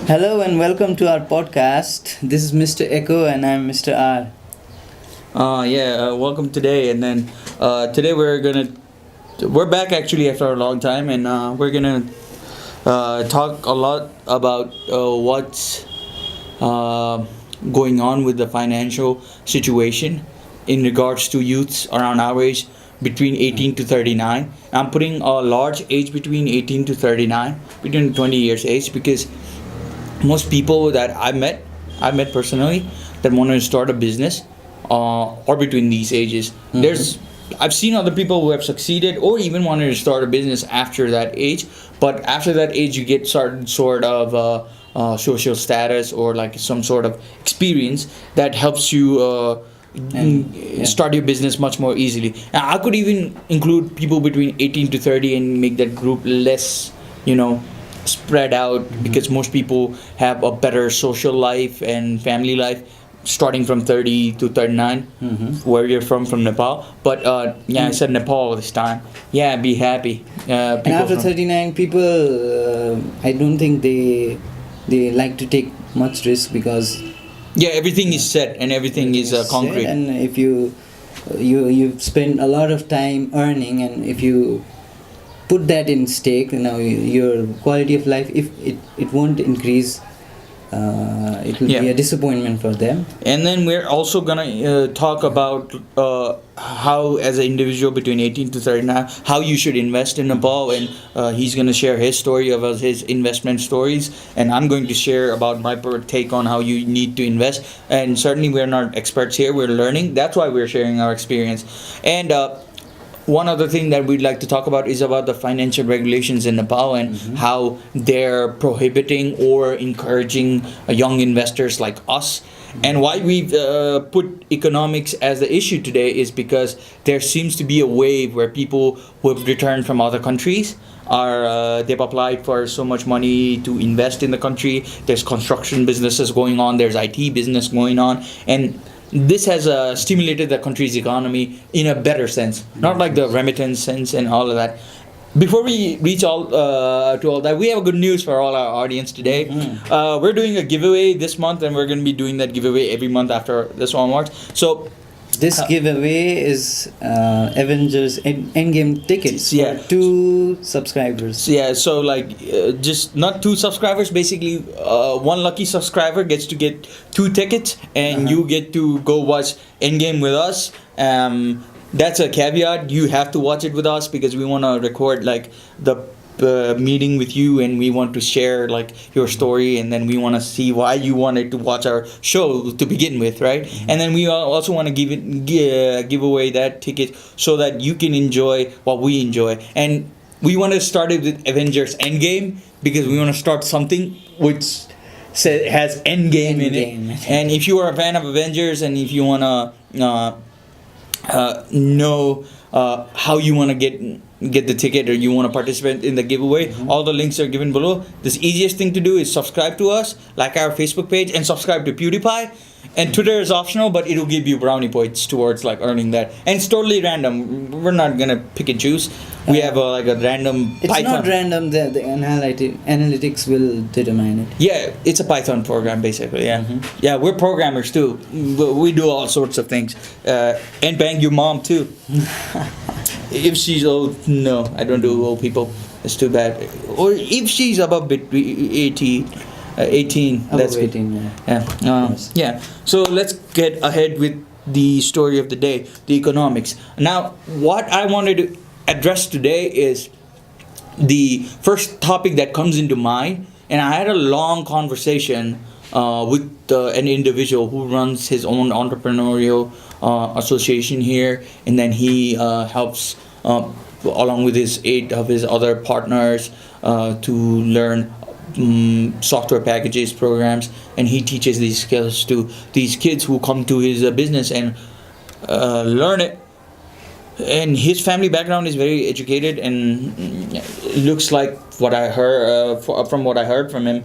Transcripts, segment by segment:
Hello and welcome to our podcast. This is Mr. Echo and I'm Mr. R. Welcome today. And then today we're back actually after a long time, and we're gonna talk a lot about what's going on with the financial situation in regards to youths around our age between 18 to 39. I'm putting a large age between 18 to 39, between 20 years age, because most people that I met personally that want to start a business are between these ages. I've seen other people who have succeeded or even wanted to start a business after that age, but after that age you get certain sort of social status or like some sort of experience that helps you start your business much more easily. And I could even include people between 18 to 30 and make that group less, spread out, because most people have a better social life and family life starting from 30 to 39, where you're from Nepal. But I said Nepal this time. Yeah, be happy. And after 39, people, I don't think they like to take much risk because everything is set and everything is concrete. And if you spend a lot of time earning, and if you put that in stake, your quality of life, if it won't increase, it will be a disappointment for them. And then we're also gonna talk about how, as an individual between 18 to 39, how you should invest in Nepal. And he's gonna share his story of his investment stories, and I'm going to share about my take on how you need to invest. And certainly we're not experts here, we're learning. That's why we're sharing our experience. And one other thing that we'd like to talk about is about the financial regulations in Nepal and how they're prohibiting or encouraging young investors like us. And why we've put economics as the issue today is because there seems to be a wave where people who have returned from other countries they've applied for so much money to invest in the country. There's construction businesses going on, there's IT business going on, and this has stimulated the country's economy in a better sense, not like the remittance sense and all of that. Before we reach to all that, we have good news for all our audience today. We're doing a giveaway this month, and we're going to be doing that giveaway every month after this onwards. So this giveaway is Avengers Endgame tickets for 2 subscribers. Yeah, so just not 2 subscribers. Basically, one lucky subscriber gets to get 2 tickets, and you get to go watch Endgame with us. That's a caveat. You have to watch it with us because we want to record the meeting with you, and we want to share your story, and then we want to see why you wanted to watch our show to begin with, right? And then we also want to give away that ticket so that you can enjoy what we enjoy. And we want to start it with Avengers Endgame because we want to start something which has Endgame in it. And if you are a fan of Avengers, and if you want to know how you want to get the ticket, or you want to participate in the giveaway, all the links are given below. The easiest thing to do is subscribe to us, like our Facebook page, and subscribe to PewDiePie. And Twitter is optional, but it'll give you brownie points towards earning that. And it's totally random. We're not gonna pick and choose. We have a random it's Python. not random. The analytics will determine it. Yeah, it's a Python program basically. Yeah, we're programmers too. We do all sorts of things. And bang your mom too. If she's old, no, I don't do old people. It's too bad. Or if she's above 18, that's good. 18, Yeah. So let's get ahead with the story of the day, the economics. Now, what I wanted to address today is the first topic that comes into mind, and I had a long conversation with an individual who runs his own entrepreneurial association here, and then he helps along with 8 of his other partners to learn software packages, programs, and he teaches these skills to these kids who come to his business and learn it. And his family background is very educated, and it looks like what I heard from what I heard from him.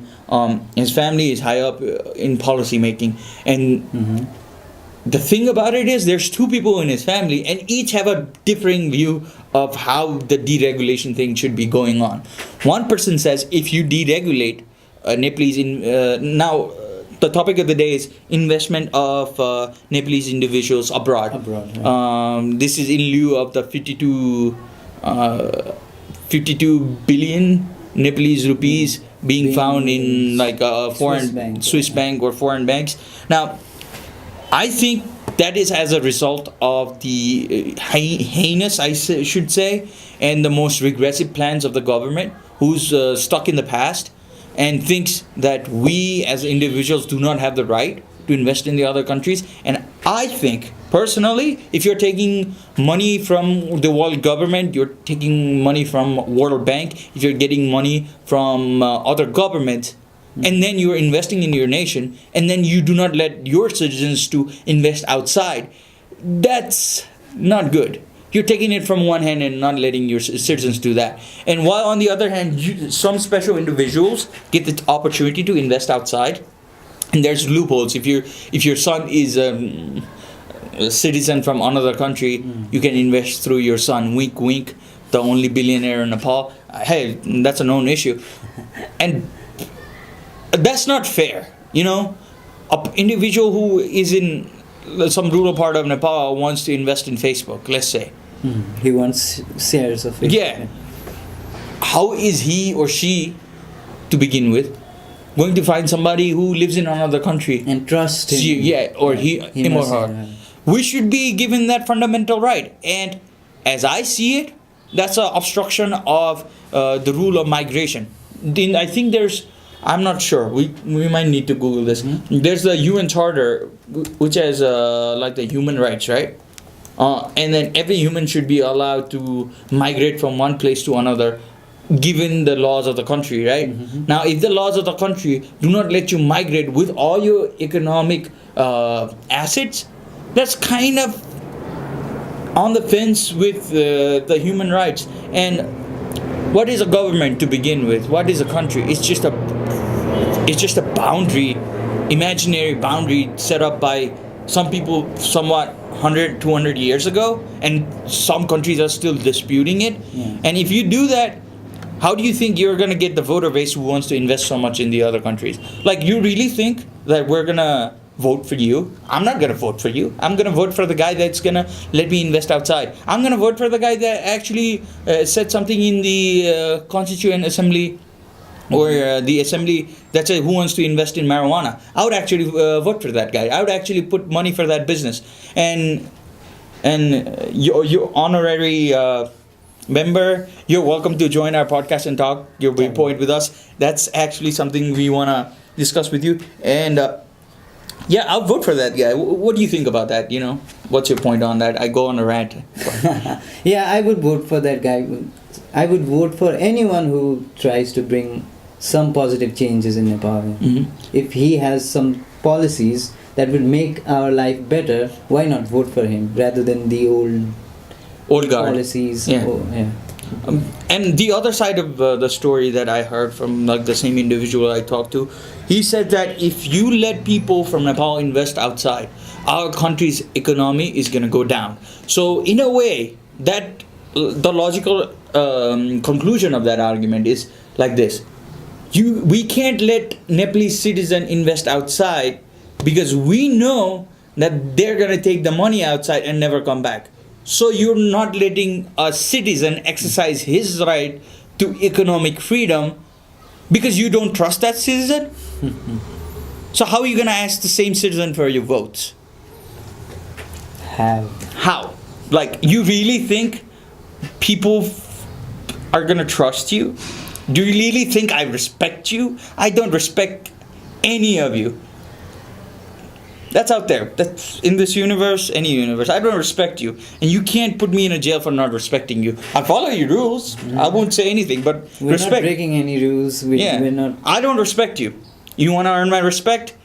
His family is high up in policy making, and the thing about it is there's 2 people in his family, and each have a differing view of how the deregulation thing should be going on. One person says if you deregulate Nepalese now. The topic of the day is investment of Nepalese individuals abroad. This is in lieu of the 52 billion Nepalese rupees being found in like a foreign Swiss bank or foreign banks. Now, I think that is as a result of the heinous, should say, and the most regressive plans of the government, who's stuck in the past and thinks that we as individuals do not have the right to invest in the other countries. And I think, personally, if you're taking money from the world government, you're taking money from World Bank, if you're getting money from other governments, and then you're investing in your nation, and then you do not let your citizens to invest outside, that's not good. You're taking it from one hand and not letting your citizens do that. And while on the other hand, some special individuals get the opportunity to invest outside, and there's loopholes. If your son is a citizen from another country, you can invest through your son. Wink, wink. The only billionaire in Nepal. Hey, that's a known issue, and that's not fair. You know, an individual who is in some rural part of Nepal wants to invest in Facebook. Let's say he wants shares of Facebook. Yeah. How is he or she, to begin with, going to find somebody who lives in another country and trust him? Him or her. We should be given that fundamental right. And as I see it, that's an obstruction of the rule of migration. I think I'm not sure. We might need to Google this. There's the UN Charter, which has like the human rights, right? And then every human should be allowed to migrate from one place to another, given the laws of the country, right? Now, if the laws of the country do not let you migrate with all your economic assets, that's kind of on the fence with the human rights. And what is a government to begin with? What is a country? It's just a boundary, imaginary boundary set up by some people somewhat 100, 200 years ago, and some countries are still disputing it. And if you do that, how do you think you're going to get the voter base who wants to invest so much in the other countries? Like, you really think that we're going to vote for you? I'm not going to vote for you. I'm going to vote for the guy that's going to let me invest outside. I'm going to vote for the guy that actually said something in the Constituent Assembly or the assembly that says who wants to invest in marijuana. I would actually vote for that guy. I would actually put money for that business. And your honorary member, you're welcome to join our podcast and talk your viewpoint with us. That's actually something we want to discuss with you. And yeah, I'll vote for that guy. What do you think about that? You know, what's your point on that? I go on a rant. Yeah, I would vote for that guy. I would vote for anyone who tries to bring some positive changes in Nepal. If he has some policies that would make our life better, why not vote for him rather than the old guard policies? And the other side of the story that I heard from like the same individual I talked to, he said that if you let people from Nepal invest outside, our country's economy is going to go down. So in a way, that the logical conclusion of that argument is like this: we can't let Nepalese citizen invest outside because we know that they're going to take the money outside and never come back. So you're not letting a citizen exercise his right to economic freedom because you don't trust that citizen. So how are you going to ask the same citizen for your votes? How? Like, you really think people are going to trust you? Do you really think I respect you? I don't respect any of you. That's out there. That's in this universe, any universe. I don't respect you. And you can't put me in a jail for not respecting you. I follow your rules. I won't say anything, but we're not breaking any rules. We're not. I don't respect you. You want to earn my respect?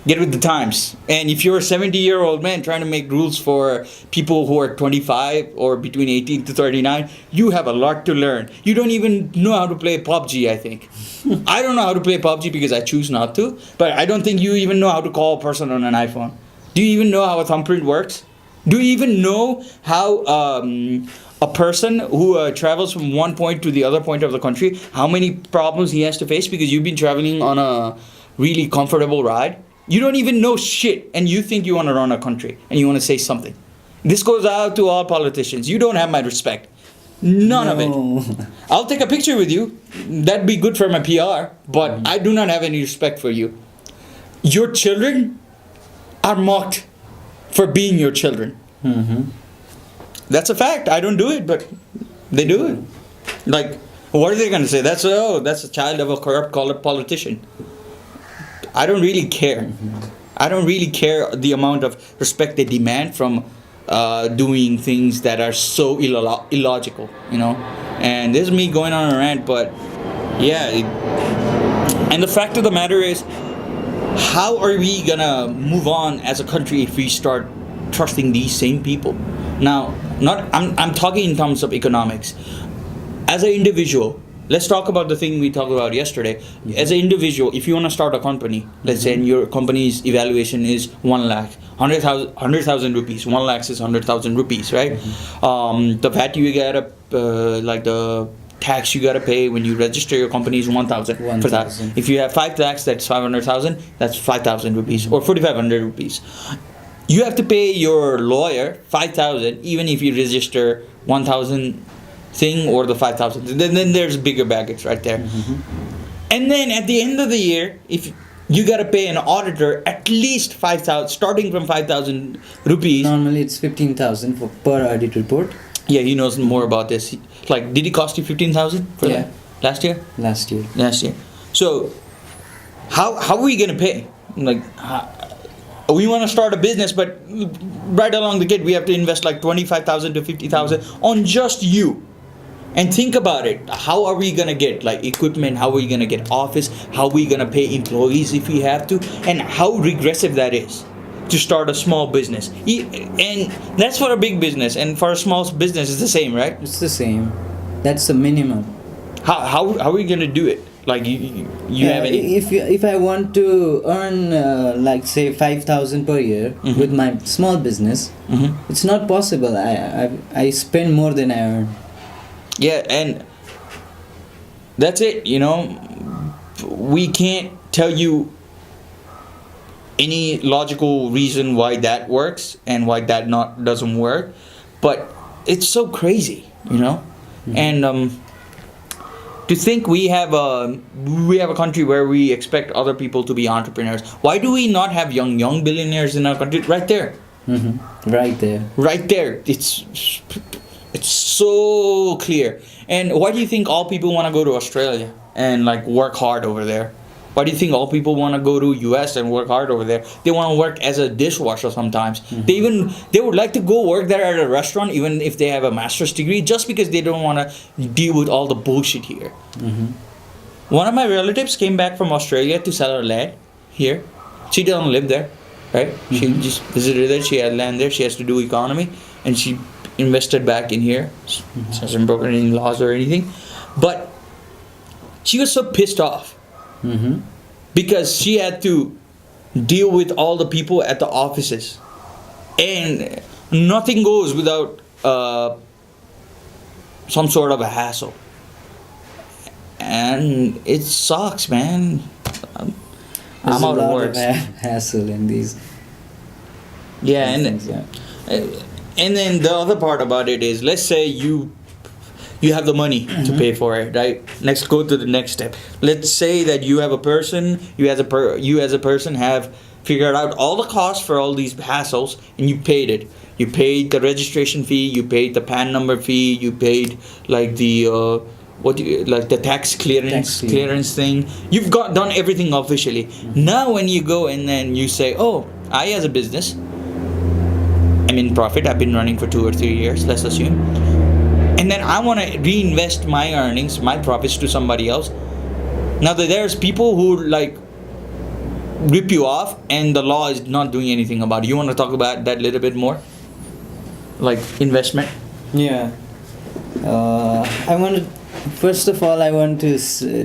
Get with the times. And if you're a 70-year-old man trying to make rules for people who are 25 or between 18 to 39, you have a lot to learn. You don't even know how to play PUBG, I think. I don't know how to play PUBG because I choose not to. But I don't think you even know how to call a person on an iPhone. Do you even know how a thumbprint works? Do you even know how a person who travels from one point to the other point of the country, how many problems he has to face because you've been traveling on a really comfortable ride. You don't even know shit, and you think you want to run a country and you want to say something. This goes out to all politicians. You don't have my respect. None of it. I'll take a picture with you. That'd be good for my PR, but I do not have any respect for you. Your children are mocked for being your children. That's a fact. I don't do it, but they do it. Like, what are they going to say? That's a child of a corrupt politician. I don't really care. I don't really care the amount of respect they demand from doing things that are so illogical, you know. And this is me going on a rant, but yeah. And the fact of the matter is, how are we gonna move on as a country if we start trusting these same people? Now, I'm talking in terms of economics. As an individual, let's talk about the thing we talked about yesterday. As an individual, if you want to start a company, let's say, and your company's evaluation is 1 lakh, 100,000 rupees. 1 lakh is 100,000 rupees, right? The VAT you gotta, like the tax you gotta pay when you register your company is 1,000 for that. If you have 5 lakhs, that's 500,000. That's 5,000 rupees or 4,500 rupees. You have to pay your lawyer 5,000, even if you register 1,000 thing or the 5,000. Then there's bigger baggage right there. And then at the end of the year, if you gotta pay an auditor at least 5,000, starting from 5,000 rupees. Normally it's 15,000 per audit report. Yeah, he knows more about this. Like, did it cost you 15,000 for that last year? Last year. So, how are we gonna pay? Like, we want to start a business, but right along the gate, we have to invest like 25,000 to 50,000 on just you. And think about it. How are we gonna get like equipment? How are we gonna get office? How are we gonna pay employees if we have to? And how regressive that is to start a small business. And that's for a big business, and for a small business, it's the same, right? It's the same. That's the minimum. How are we gonna do it? Like you have any? If I want to earn like say 5,000 per year with my small business, it's not possible. I spend more than I earn. Yeah, and that's it. You know, we can't tell you any logical reason why that works and why that doesn't work, but it's so crazy, you know. And to think we have a country where we expect other people to be entrepreneurs. Why do we not have young billionaires in our country? Right there. Right there. It's so clear. And why do you think all people want to go to Australia and like work hard over there? Why do you think all people want to go to US and work hard over there? They want to work as a dishwasher sometimes. They would like to go work there at a restaurant even if they have a master's degree, just because they don't want to deal with all the bullshit here. One of my relatives came back from Australia to sell her land here. She doesn't live there, right? She just visited there. She had land there. She has to do economy, and she invested back in here. She hasn't broken any laws or anything, but she was so pissed off because she had to deal with all the people at the offices, and nothing goes without some sort of a hassle, and it sucks, man. I'm out of words. Hassle in these. Yeah, things, and then the other part about it is, let's say you have the money to pay for it, right? Let's go to the next step. Let's say that you have a person, you as a person have figured out all the costs for all these hassles, and you paid it. You paid the registration fee, you paid the PAN number fee, you paid like the the tax clearance thing. You've done everything officially. Now when you go and then you say, oh, I as a business, I'm in profit, I've been running for 2 or 3 years, let's assume, and then I want to reinvest my earnings, my profits to somebody else. Now there's people who like rip you off, and the law is not doing anything about it. You want to talk about that a little bit more, like investment? Yeah. First of all, I want to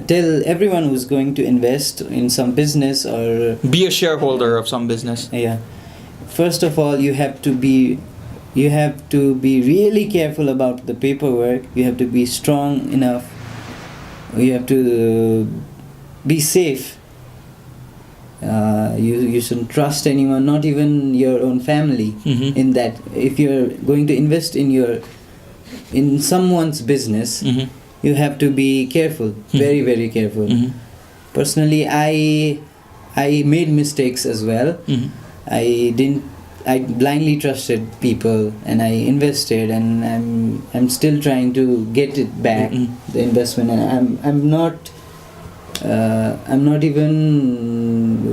tell everyone who's going to invest in some business or be a shareholder of some business. Yeah. First of all, you have to be you have to be really careful about the paperwork. You have to be strong enough. You have to be safe. You shouldn't trust anyone, not even your own family. Mhm. In that, if you're going to invest in someone's business, Mhm. you have to be careful, very very careful. Mhm. Personally, I made mistakes as well. Mhm. I blindly trusted people, and I invested, and I'm still trying to get it back, Mhm. the investment, and I'm not even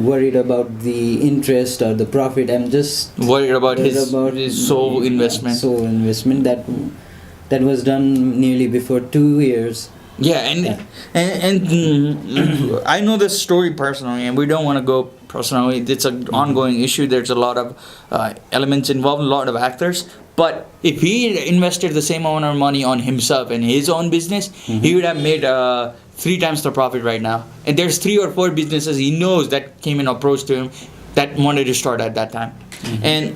worried about the interest or the profit. I'm just Worried about worried his about sole investment. sole investment that was done nearly before 2 years. Yeah, and I know this story personally, and we don't want to go personally. It's an ongoing issue. There's a lot of elements involved, a lot of actors. But if he invested the same amount of money on himself and his own business, he would have made 3 times the profit right now. And there's 3 or 4 businesses he knows that came and approached to him that wanted to start at that time. And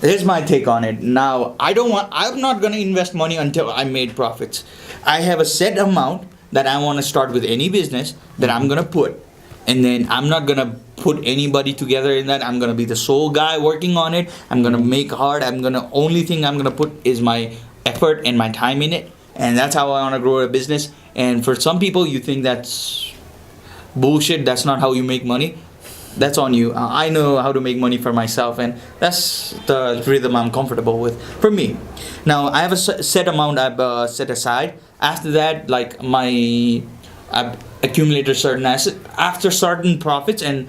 here's my take on it. Now, I'm not going to invest money until I made profits. I have a set amount that I want to start with any business that I'm going to put. And then I'm not going to put anybody together in that. I'm going to be the sole guy working on it. I'm going to make hard. Only thing I'm going to put is my effort and my time in it. And that's how I want to grow a business. And for some people, you think that's bullshit. That's not how you make money. That's on you. I know how to make money for myself, and that's the rhythm I'm comfortable with. For me, now I have a set amount I've set aside. After that, like I've accumulated certain assets. After certain profits, and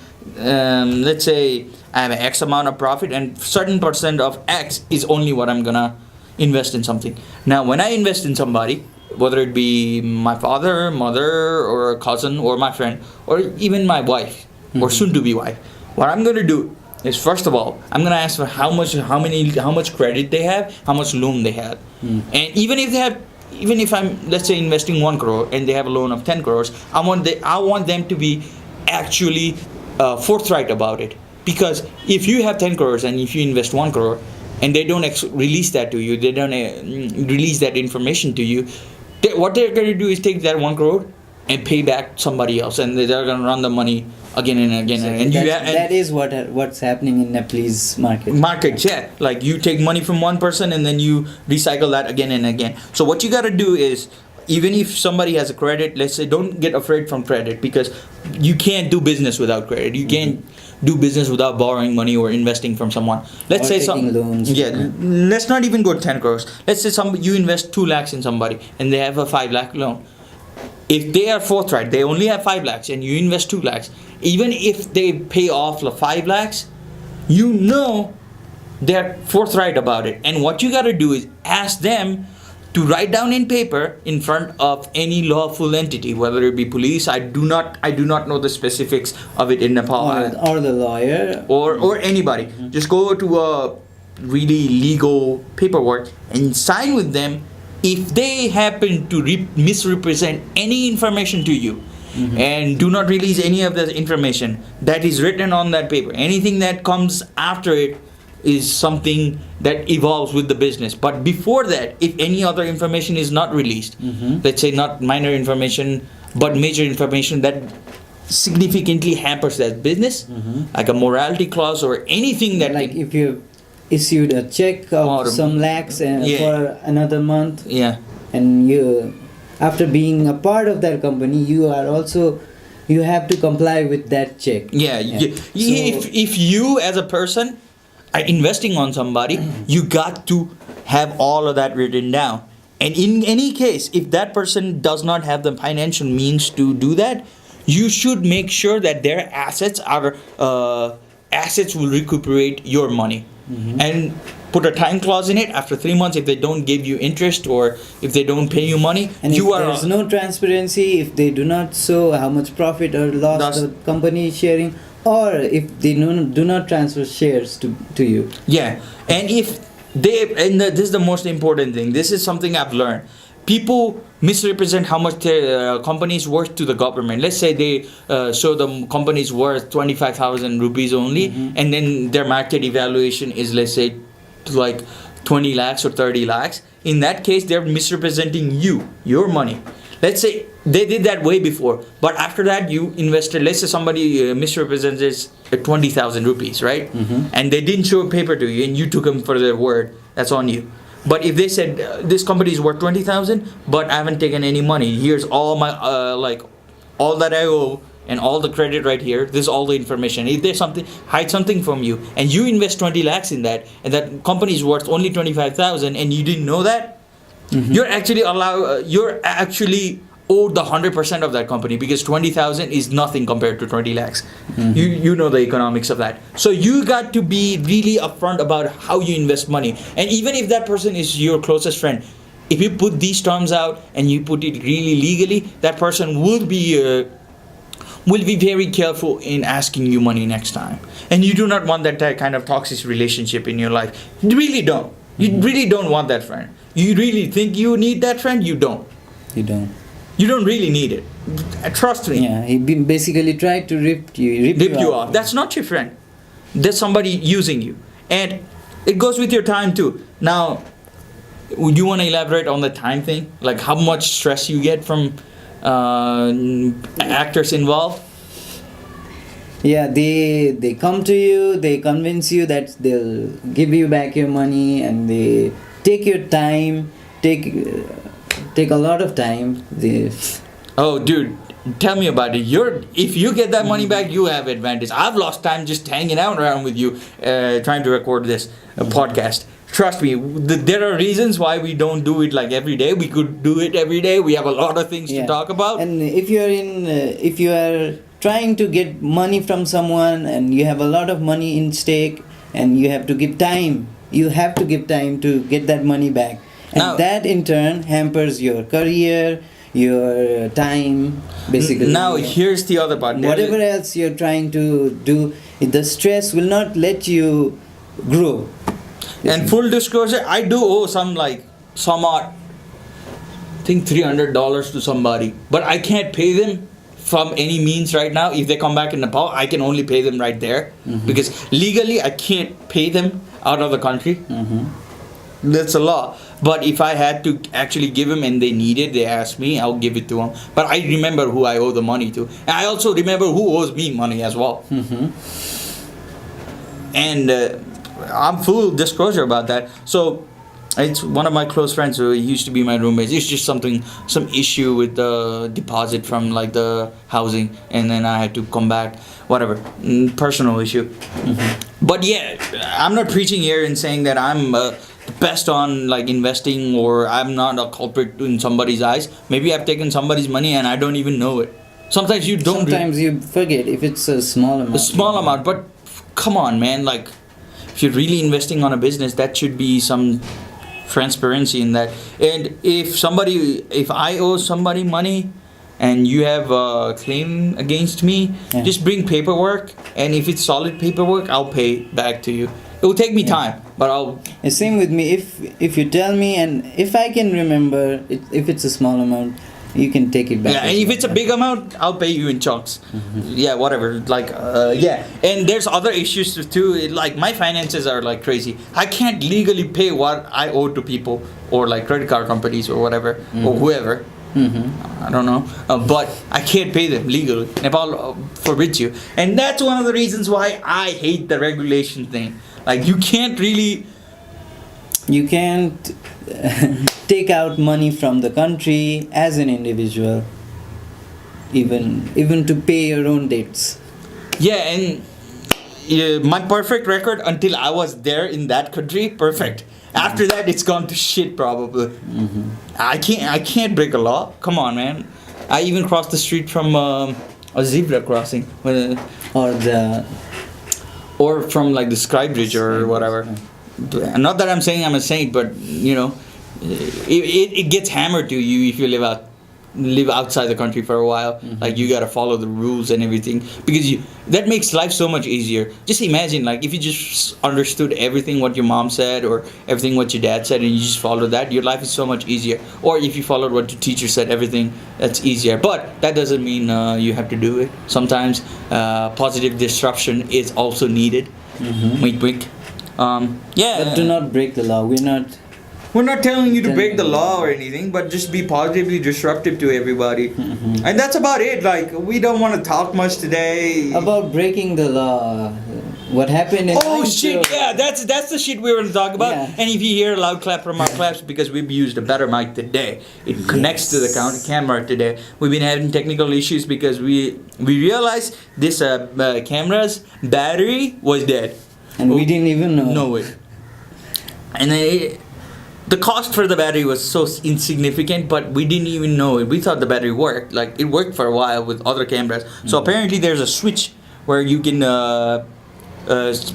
let's say I have an X amount of profit, and certain percent of X is only what I'm gonna invest in something. Now, when I invest in somebody, whether it be my father, mother, or a cousin, or my friend, or even my wife, or soon-to-be wife, what I'm gonna do is, first of all, I'm gonna ask for how much credit they have, how much loan they have, and even if I'm, let's say, investing 1 crore and they have a loan of 10 crores, I want them to be actually forthright about it. Because if you have 10 crores and if you invest 1 crore and they don't release that to you, they don't release that information to you, what they're going to do is take that 1 crore and pay back somebody else, and they're going to run the money again and again. So and that is what's happening in Nepalese market. Markets, yeah. Like, you take money from one person and then you recycle that again and again. So what you got to do is, even if somebody has a credit, let's say, don't get afraid from credit, because you can't do business without credit. You can't do business without borrowing money or investing from someone. Let's say taking loans. Yeah, let's not even go 10 crores. Let's say you invest 2 lakhs in somebody and they have a 5 lakh loan. If they are forthright, they only have 5 lakhs and you invest 2 lakhs, even if they pay off the 5 lakhs, you know they're forthright about it. And what you got to do is ask them to write down in paper in front of any lawful entity, whether it be police. I do not know the specifics of it in Nepal. Or the lawyer. Or anybody. Just go to a really legal paperwork and sign with them. If they happen to misrepresent any information to you, and do not release any of the information that is written on that paper, anything that comes after it is something that evolves with the business. But before that, if any other information is not released, let's say not minor information but major information that significantly hampers that business, like a morality clause or anything that, like if you issued a check of some lakhs for another month, and you, after being a part of that company, you have to comply with that check. If you as a person are investing on somebody, you got to have all of that written down. And in any case, if that person does not have the financial means to do that, you should make sure that their assets will recuperate your money. And put a time clause in it. After 3 months, if they don't give you interest or if they don't pay you money, and if there's no transparency, if they do not show how much profit or loss the company is sharing, or if they do not transfer shares to you. Yeah, and if this is the most important thing. This is something I've learned. People misrepresent how much their company is worth to the government. Let's say they show the company is worth 25,000 rupees only, and then their market evaluation is, let's say, to like 20 lakhs or 30 lakhs. In that case, they're misrepresenting your money. Let's say they did that way before, but after that you invested. Let's say somebody misrepresents 20,000 rupees, right? And they didn't show a paper to you, and you took them for their word. That's on you. But if they said this company is worth 20,000, but I haven't taken any money. Here's all my all that I owe and all the credit right here. This is all the information. If there's something, hide something from you, and you invest 20 lakhs in that, and that company is worth only 25,000, and you didn't know that, you're actually owed the 100% of that company, because 20,000 is nothing compared to 20 lakhs. You know the economics of that. So you got to be really upfront about how you invest money. And even if that person is your closest friend, if you put these terms out and you put it really legally, that person will be very careful in asking you money next time. And you do not want that kind of toxic relationship in your life. You really don't. You really don't want that friend. You really think you need that friend? You don't. You don't. You don't really need it. Trust me. Yeah, he basically tried to rip you off. That's not your friend. That's somebody using you. And it goes with your time too. Now, would you want to elaborate on the time thing? Like how much stress you get from actors involved? Yeah, they come to you, they convince you that they'll give you back your money, and they take your time, take a lot of time. Oh, dude, tell me about it. If you get that money back, you have advantage. I've lost time just hanging out around with you, trying to record this podcast. Trust me, there are reasons why we don't do it like every day. We could do it every day. We have a lot of things to talk about. And if you are trying to get money from someone, and you have a lot of money in stake, and you have to give time to get that money back. And Now, that in turn hampers your career, your time, basically. Now, here's the other part. Whatever else you're trying to do, the stress will not let you grow. And full disclosure, I do owe some odd, I think $300 to somebody, but I can't pay them from any means right now. If they come back in Nepal, I can only pay them right there, because legally I can't pay them out of the country. That's a law. But if I had to actually give them and they need it, they ask me, I'll give it to them. But I remember who I owe the money to. And I also remember who owes me money as well. And I'm full disclosure about that. So it's one of my close friends who used to be my roommate. It's just some issue with the deposit from like the housing, and then I had to come back, whatever, personal issue. But yeah, I'm not preaching here and saying that I'm the best on like investing, or I'm not a culprit in somebody's eyes. Maybe I've taken somebody's money and I don't even know it. Sometimes you don't. Sometimes you forget if it's a small amount. A small amount, but come on, man, like if you're really investing on a business, that should be some transparency in that. And if I owe somebody money and you have a claim against me, just bring paperwork, and if it's solid paperwork, I'll pay back to you. It will take me time, but I'll. Same with me. If you tell me, and if I can remember, if it's a small amount, you can take it back. Yeah, and if it's a big amount, I'll pay you in chunks. Yeah, whatever. Like, yeah. And there's other issues too. Like, my finances are like crazy. I can't legally pay what I owe to people, or like credit card companies or whatever, or whoever. I don't know. But I can't pay them legally. Nepal forbids you. And that's one of the reasons why I hate the regulation thing. Like, you can't take out money from the country as an individual, even to pay your own debts. Yeah, and my perfect record until I was there in that country, perfect. After that, it's gone to shit probably. I can't break a law. Come on, man. I even crossed the street from a zebra crossing, or from like the sky bridge or whatever. Not that I'm saying I'm a saint, but you know, it gets hammered to you if you live outside the country for a while. Like, you gotta follow the rules and everything, because that makes life so much easier. Just imagine, like, if you just understood everything what your mom said, or everything what your dad said, and you just followed that, your life is so much easier. Or if you followed what your teacher said, everything, that's easier. But that doesn't mean you have to do it. Sometimes positive disruption is also needed. Wink wink. Yeah. But do not break the law. We're not telling you to Telling break the you. law or anything, but just be positively disruptive to everybody. And that's about it. Like, we don't want to talk much today. About breaking the law. What happened in Oh shit! Mysore. Yeah, that's the shit we were going to talk about. Yeah. And if you hear a loud clap from our claps, because we've used a better mic today, it connects to the camera today. We've been having technical issues because we realized this camera's battery was dead. And we didn't even know. Know it. And then the cost for the battery was so insignificant, but we didn't even know it. We thought the battery worked. Like, it worked for a while with other cameras. So apparently there's a switch where you can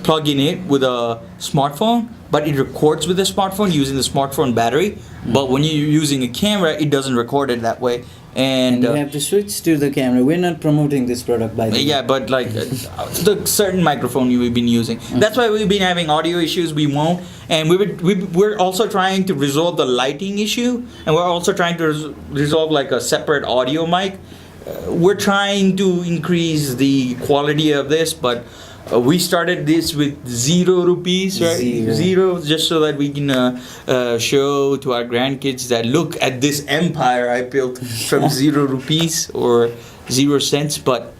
plug in it with a smartphone, but it records with the smartphone using the smartphone battery. But when you're using a camera, it doesn't record it that way. And you have to switch to the camera. We're not promoting this product, by the way. yeah, but like the certain microphone you've been using. That's why we've been having audio issues. We won't, and we're also trying to resolve the lighting issue, and we're also trying to resolve like a separate audio mic. We're trying to increase the quality of this, but we started this with 0 rupees, right? Zero, just so that we can show to our grandkids that look at this empire I built from 0 rupees or 0 cents. But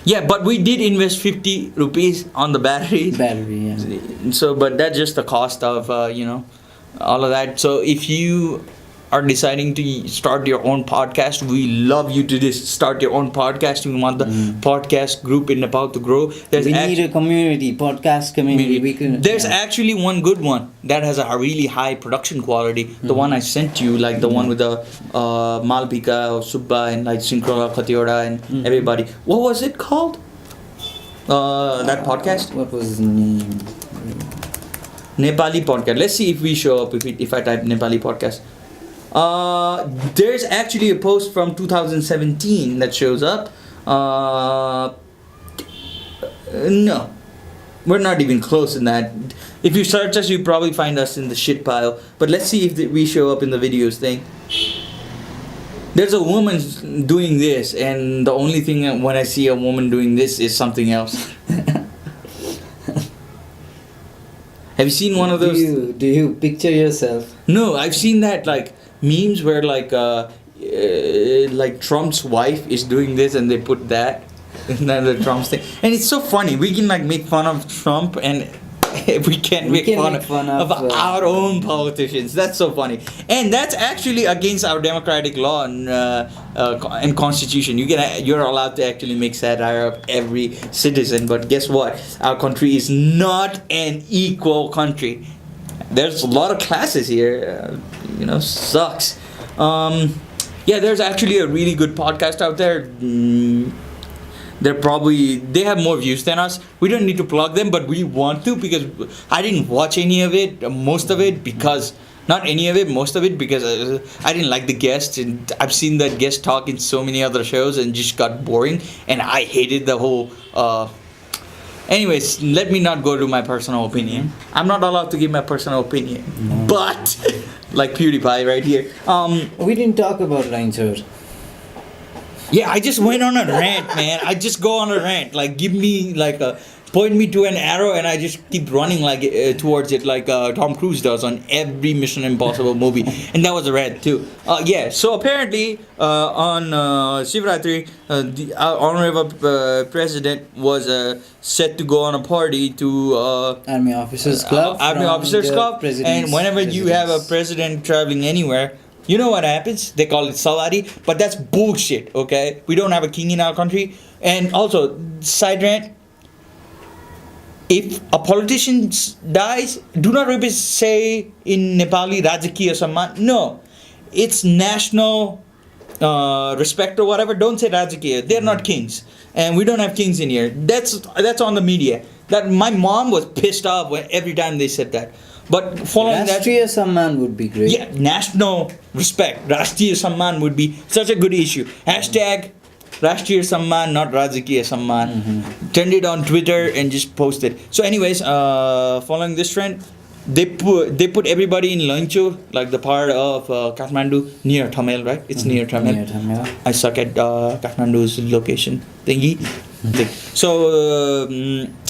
yeah, but we did invest 50 rupees on the battery. Battery, yeah. So, but that's just the cost of all of that. So if you are deciding to start your own podcast, we love you to just start your own podcast. We want the podcast group in Nepal to grow. We need a community, podcast community. There's actually one good one that has a really high production quality. The one I sent you, like the one with the Malpika, Subba, and like Syncrola, Khatiora, and everybody. What was it called? That podcast? What was his name? Nepali podcast. Let's see if we show up if I type Nepali podcast. There's actually a post from 2017 that shows up. No, we're not even close in that. If you search us, you probably find us in the shit pile. But let's see if we show up in the videos thing. There's a woman doing this, and the only thing when I see a woman doing this is something else. Have you seen one of those? Do you picture yourself? No, I've seen that like memes where like Trump's wife is doing this and they put that and then the Trump's thing, and it's so funny. We can like make fun of Trump and we can't make fun of our own politicians. That's so funny, and that's actually against our democratic law and constitution. You're allowed to actually make satire of every citizen, but guess what? Our country is not an equal country. There's a lot of classes here. Sucks. Yeah, there's actually a really good podcast out there. They have more views than us. We don't need to plug them, but we want to, because I didn't watch any of it, most of it, because not any of it, most of it, because I didn't like the guests, and I've seen that guest talk in so many other shows and just got boring, and I hated the whole. Anyways, let me not go to my personal opinion. I'm not allowed to give my personal opinion, but like PewDiePie right here. We didn't talk about Rainsur. Yeah, I just went on a rant, man. I just go on a rant. Like, give me point me to an arrow, and I just keep running towards it, like Tom Cruise does on every Mission Impossible movie. And that was a rant too. Yeah. So apparently, on Shivratri, our honorable president was set to go on a party to Army Officers Club. And whenever you have a president traveling anywhere, you know what happens? They call it Savari, but that's bullshit, okay? We don't have a king in our country. And also, side rant, if a politician dies, do not say in Nepali, Rajakiya Samman. No, it's national respect or whatever. Don't say Rajakiya. They're not kings. And we don't have kings in here. That's on the media. That my mom was pissed off every time they said that. But following that, Rashtriya Samman would be great. Yeah, national respect. Rashtriya Samman would be such a good issue. Hashtag Rashtriya Samman, not Rajakiya Samman. Turn it on Twitter and just post it. So anyways, following this trend, they put everybody in Lancho, like the part of Kathmandu near Thamel, right? It's near Thamel. Near Thamel. I suck at Kathmandu's location thingy. So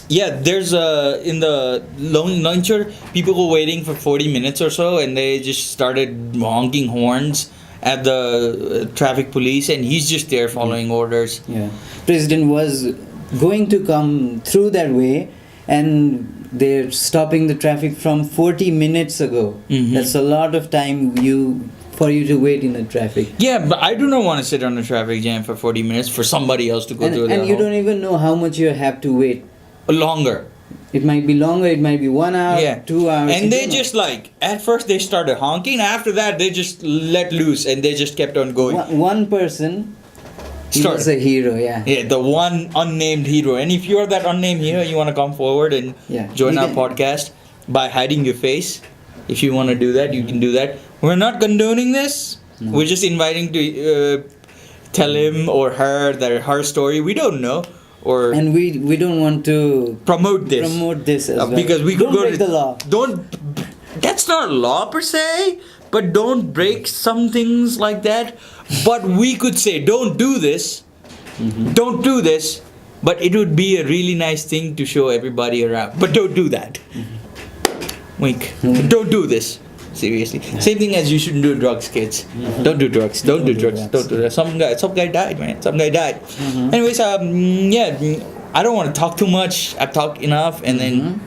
Yeah, there's in the launcher, people were waiting for 40 minutes or so, and they just started honking horns at the traffic police, and he's just there following orders. Yeah, president was going to come through that way, and they're stopping the traffic from 40 minutes ago. Mhm. That's a lot of time for you to wait in the traffic. Yeah, but I do not want to sit on a traffic jam for 40 minutes for somebody else to go through And you don't even know how much you have to wait. longer. It might be longer, it might be 1 hour, Yeah. 2 hours. And you they don't know. just like, at first they started honking, after that they just let loose and they just kept on going. One person, he Start. was a hero, yeah. Yeah, the one unnamed hero. And if you're that unnamed hero, you want to come forward and Yeah. join You our can- podcast by hiding your face. If you want to do that, you can do that. We're not condoning this. No. We're just inviting to tell him or her that her story. We don't know. Or And we don't want to promote this. promote this as well. Because we could don't go break to the law. Don't. That's not law per se, but don't break some things like that. But we could say, don't do this. Mm-hmm. Don't do this. But it would be a really nice thing to show everybody around. But don't do that. Wink. Mm-hmm. Don't do this. Seriously. Same thing as you shouldn't do drugs, kids. Don't do drugs. Don't do drugs. Don't do that. Some guy died, man. Some guy died. Anyways, yeah, I don't want to talk too much. I've talked enough, and then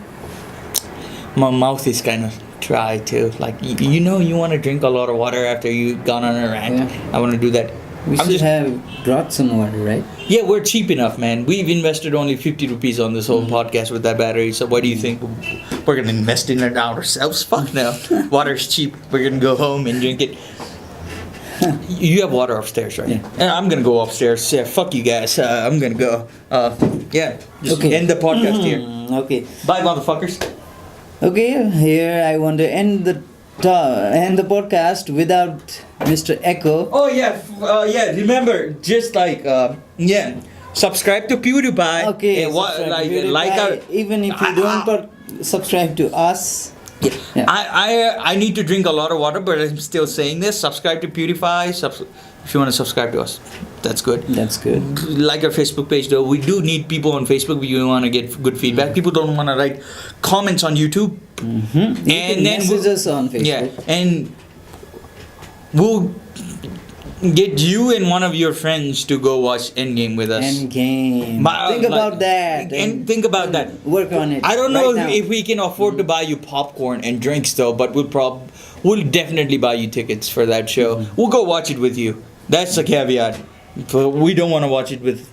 my mouth is kind of dry too. Like you know, you want to drink a lot of water after you've gone on a rant. Yeah. I want to do that. We should have brought some water, right? Yeah, we're cheap enough, man. We've invested only 50 rupees on this whole podcast with that battery. So what do you think? We're going to invest in it ourselves? Fuck no. Water's cheap. We're going to go home and drink it. You have water upstairs, right? Yeah. And I'm going to go upstairs. Yeah, fuck you guys. I'm going to go. Yeah. Just Okay. end the podcast here. Okay. Bye, motherfuckers. Okay, here I want to end the podcast without Mr. Echo. Oh, yeah. Yeah, remember, just like, yeah. Subscribe to PewDiePie. Okay, And what, subscribe to like PewDiePie. Even if you don't subscribe to us. Yeah. I need to drink a lot of water, but I'm still saying this. Subscribe to PewDiePie. If you want to subscribe to us, that's good. That's good. Like our Facebook page, though, we do need people on Facebook. We want to get good feedback. People don't want to write comments on YouTube. Mm-hmm. You can message us on Facebook. Yeah, and we'll get you and one of your friends to go watch Endgame with us. Endgame. But, Think about that. And think about that. Work on it. I don't right know now. if we can afford to buy you popcorn and drinks though, but we'll definitely buy you tickets for that show. We'll go watch it with you. That's the caveat. But we don't want to watch it with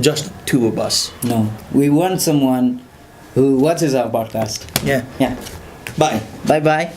just two of us. No, we want someone who watches our podcast. Yeah. Yeah. Bye. Bye bye.